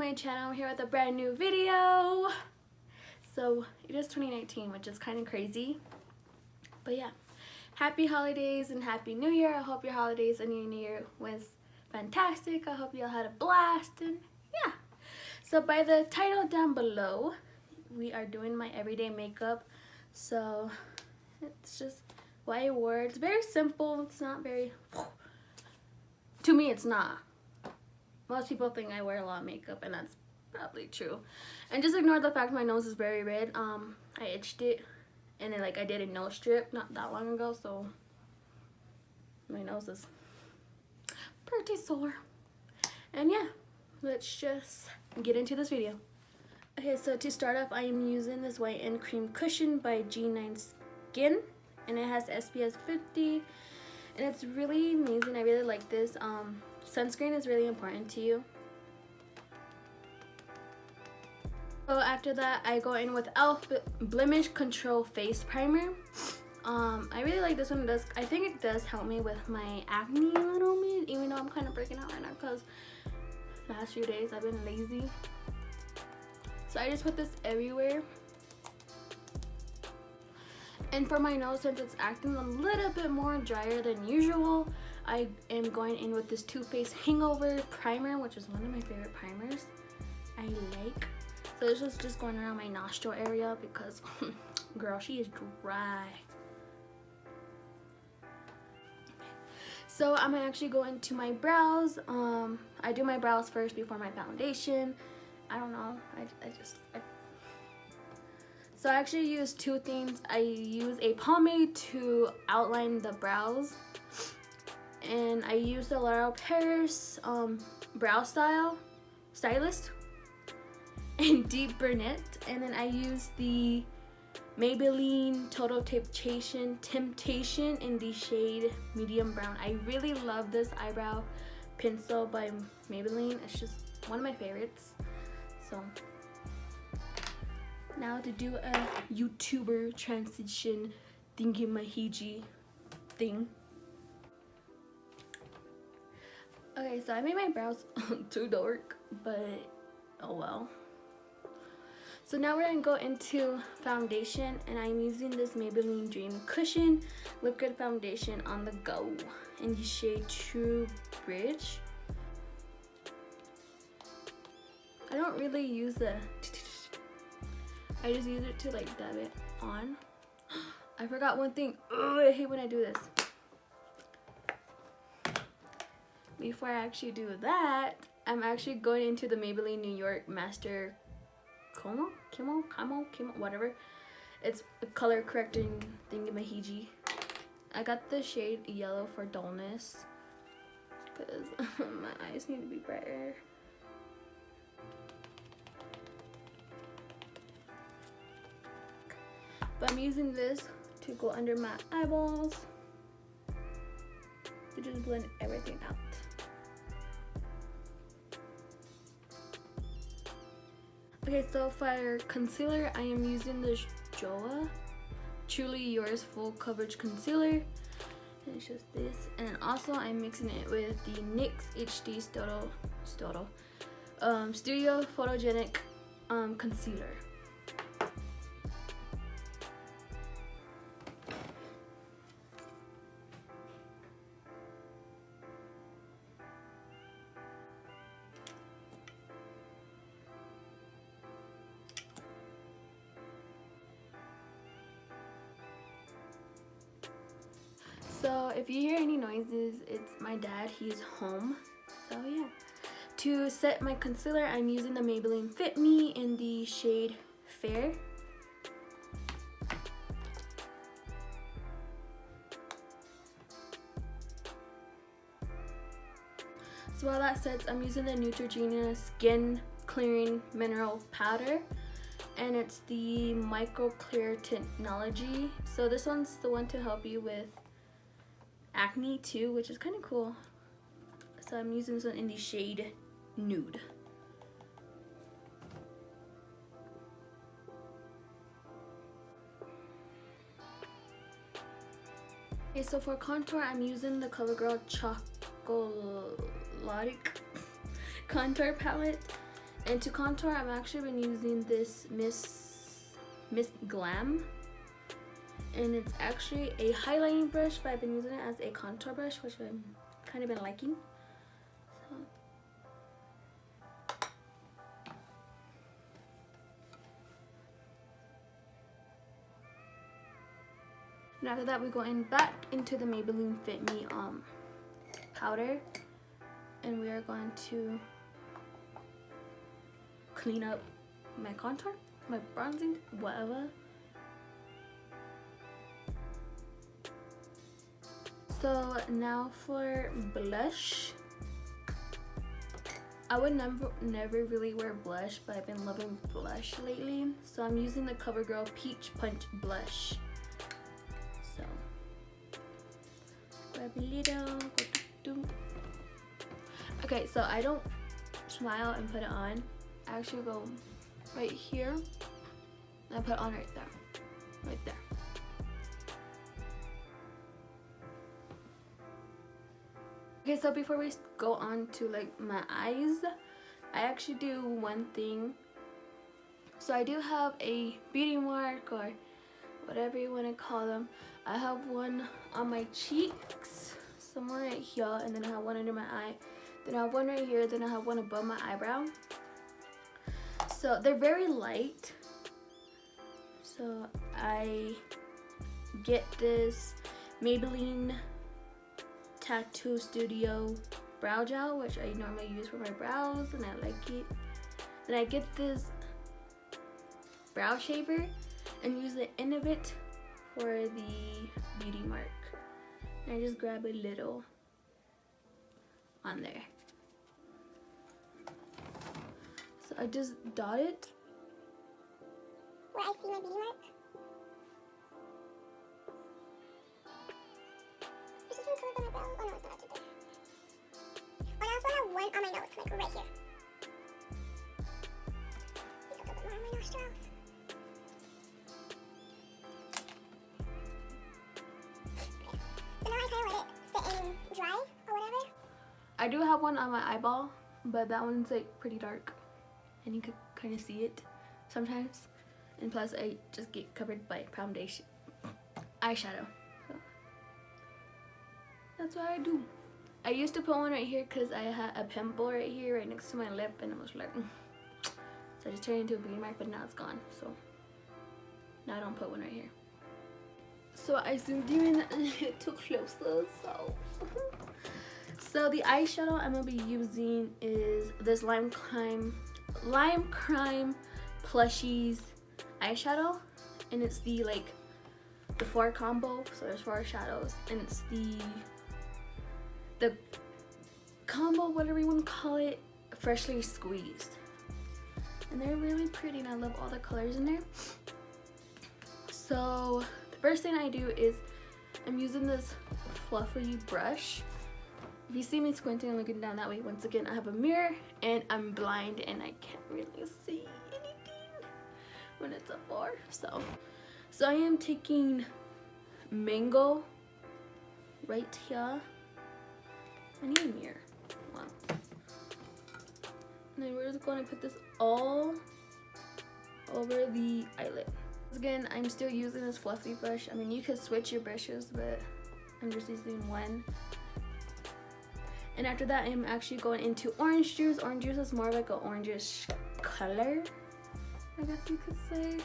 my channel. I'm here with a brand new video. So it is 2019, which is kind of crazy, but yeah, happy holidays and happy new year. I hope your holidays and your new year was fantastic. I hope you all had a blast, and yeah. So by the title down below, we are doing my everyday makeup. So it's just what I wore. It's very simple. It's not very, to me it's not. Most people think I wear a lot of makeup, and that's probably true. And just ignore the fact my nose is very red. I itched it, and then I did a nose strip not that long ago, so my nose is pretty sore. And yeah, let's just get into this video. Okay, so to start off, I am using this white and cream cushion by G9 Skin, and it has SPF 50, and it's really amazing. I really like this. Sunscreen is really important to you. So after that, I go in with e.l.f. Blemish Control Face Primer. I really like this one. I think it does help me with my acne a little bit, even though I'm kind of breaking out right now because last few days I've been lazy. So I just put this everywhere. And for my nose, since it's acting a little bit more drier than usual, I am going in with this Too Faced Hangover Primer, which is one of my favorite primers I like. So this is just going around my nostril area because, girl, she is dry. So I'm gonna actually go into my brows. I do my brows first before my foundation. I don't know. So I actually use two things. I use a pomade to outline the brows, and I use the L'Oreal Paris brow stylist and deep brunette, and then I use the Maybelline Total Temptation in the shade medium brown. I really love this eyebrow pencil by Maybelline. It's just one of my favorites. So now to do a YouTuber transition thingy-mahiji thing. Okay, so I made my brows too dark, but oh well. So now we're gonna go into foundation, and I'm using this Maybelline Dream Cushion Liquid Foundation on the Go in the shade True Bridge. I don't really use I just use it to dab it on. I forgot one thing. Ugh, I hate when I do this. Before I actually do that, I'm actually going into the Maybelline New York Master Como, whatever. It's a color correcting thingy-mahiji. I got the shade Yellow for dullness because my eyes need to be brighter. But I'm using this to go under my eyeballs to just blend everything out. Okay, so for concealer, I am using this Louwa Truly Yours Full Coverage Concealer. And it's just this. And also I'm mixing it with the NYX HD Studio Photogenic Concealer. So if you hear any noises, it's my dad. He's home. So yeah. To set my concealer, I'm using the Maybelline Fit Me in the shade Fair. So while that sets, I'm using the Neutrogena Skin Clearing Mineral Powder, and it's the Micro Clear Technology. So this one's the one to help you with acne too, which is kind of cool. So I'm using this one in the shade Nude. Okay, so for contour, I'm using the CoverGirl Chocolate contour palette, And to contour, I'm actually been using this Miss Glam, and it's actually a highlighting brush, but I've been using it as a contour brush, which I'm kind of been liking. So. And after that, we go back into the Maybelline Fit Me powder, and we are going to clean up my contour, my bronzing, whatever. So now for blush. I would never really wear blush, but I've been loving blush lately. So I'm using the CoverGirl Peach Punch blush. So grab a little. Okay, so I don't smile and put it on. I actually go right here and I put it on right there. Right there. Okay, so before we go on to like my eyes, I actually do one thing. So I do have a beauty mark, or whatever you want to call them. I have one on my cheeks, somewhere right here, and then I have one under my eye. Then I have one right here, then I have one above my eyebrow. So they're very light. So I get this Maybelline Tattoo Studio brow gel, which I normally use for my brows, and I like it. Then I get this brow shaver and use the end of it for the beauty mark. And I just grab a little on there. So I just dot it where I see my beauty mark. Is it too color on my brow? Oh no, it's not too there. Oh, I also have one on my nose, like right here. Maybe a little bit more on my nostrils. Okay. So now I kind of let it sit and dry or whatever. I do have one on my eyeball, but that one's like pretty dark, and you could kind of see it sometimes. And plus, I just get covered by foundation, eyeshadow. So that's what I do. I used to put one right here because I had a pimple right here, right next to my lip, and it was like, so I just turned it into a beauty mark, but now it's gone. So now I don't put one right here. So I zoomed you in a little closer. So the eyeshadow I'm gonna be using is this Lime Crime Plushies eyeshadow, and it's the the 4 combo. So there's 4 shadows, and it's the combo, whatever you want to call it, freshly squeezed, and they're really pretty, and I love all the colors in there. So the first thing I do is I'm using this fluffy brush. If you see me squinting and looking down that way, once again, I have a mirror and I'm blind and I can't really see anything when it's a 4. So I am taking Mango right here. I need a mirror. Wow. And then we're just going to put this all over the eyelid. Again, I'm still using this fluffy brush. I mean, you could switch your brushes, but I'm just using one. And after that, I'm actually going into orange juice. Orange juice is more like an orangish color, I guess you could say.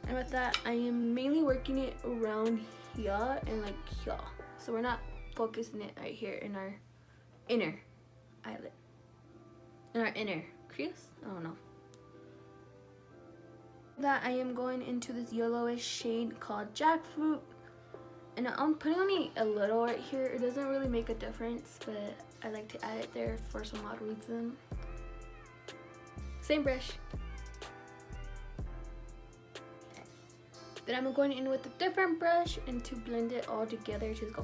And with that, I am mainly working it around here and like here. So we're not focusing it right here in our inner eyelid. In our inner crease? I don't know. That I am going into this yellowish shade called Jackfruit. And I'm putting only a little right here. It doesn't really make a difference, but I like to add it there for some odd reason. Same brush. Then I'm going in with a different brush and to blend it all together, just go.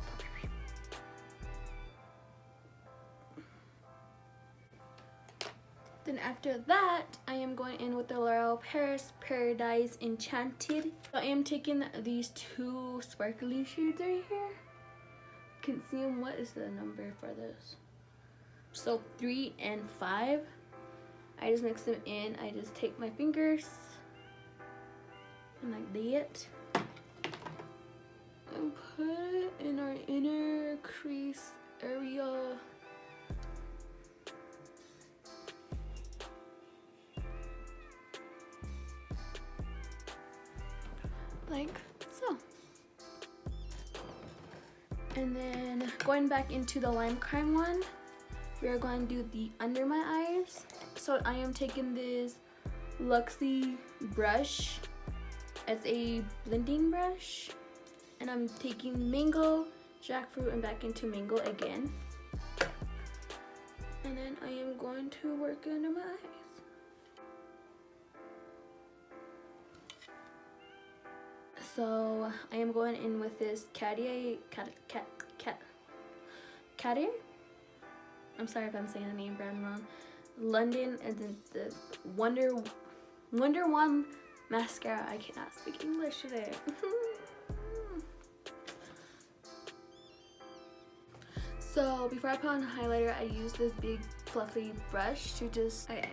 Then after that, I am going in with the L'Oreal Paris Paradise Enchanted. So I am taking these 2 sparkly shades right here. You can see them. What is the number for this? So 3 and 5. I just mix them in. I just take my fingers and like that and put it in our inner crease area. Like so. And then going back into the lime crime one, we are going to do the under my eyes. So I am taking this Luxie brush as a blending brush, and I'm taking mango, jackfruit, and back into mango again. And then I am going to work under my eyes. So I am going in with this Cartier. I'm sorry if I'm saying the name brand wrong. London, and then the Wonder One mascara. I cannot speak English today. So before I put on a highlighter, I use this big fluffy brush to just. Okay.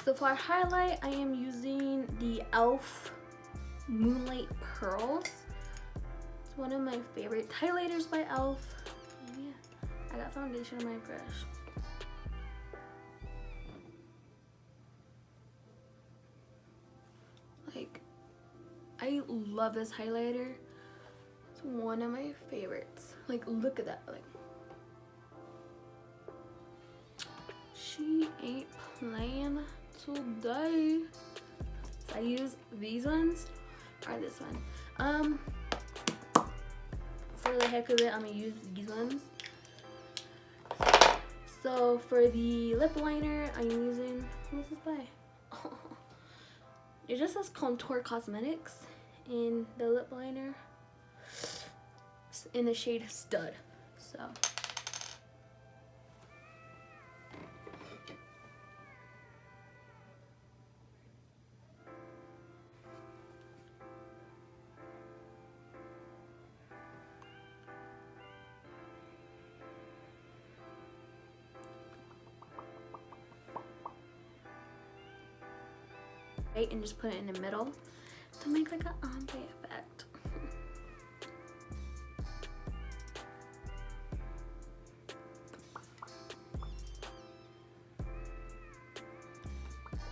So for highlight, I am using the e.l.f. Moonlight Pearls. It's one of my favorite highlighters by e.l.f. And yeah, I got foundation on my brush. Like, I love this highlighter. It's one of my favorites. Like, look at that. Like, she ain't playing today. So I use these ones or this one. For the heck of it, I'm gonna use these ones. So for the lip liner, I'm using, who's this by? It just says Contour Cosmetics in the lip liner in the shade Stud. So and just put it in the middle to make like an ombre effect.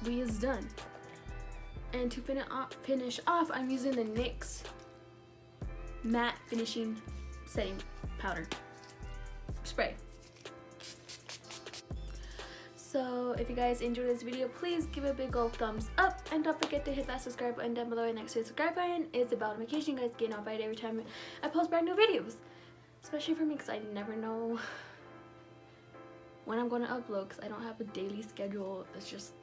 We is done. And to finish off, I'm using the NYX matte finishing setting powder spray. So if you guys enjoyed this video, please give it a big old thumbs up, and don't forget to hit that subscribe button down below. And next to the subscribe button is the bell notification. You guys get notified every time I post brand new videos, especially for me because I never know when I'm going to upload because I don't have a daily schedule. It's just,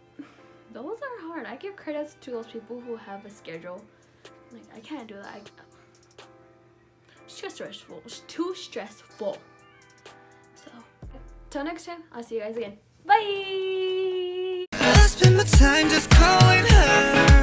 those are hard. I give credits to those people who have a schedule. Like, I can't do that. It's too stressful. It's too stressful. So till next time, I'll see you guys again. Bye! I spend my time just calling her.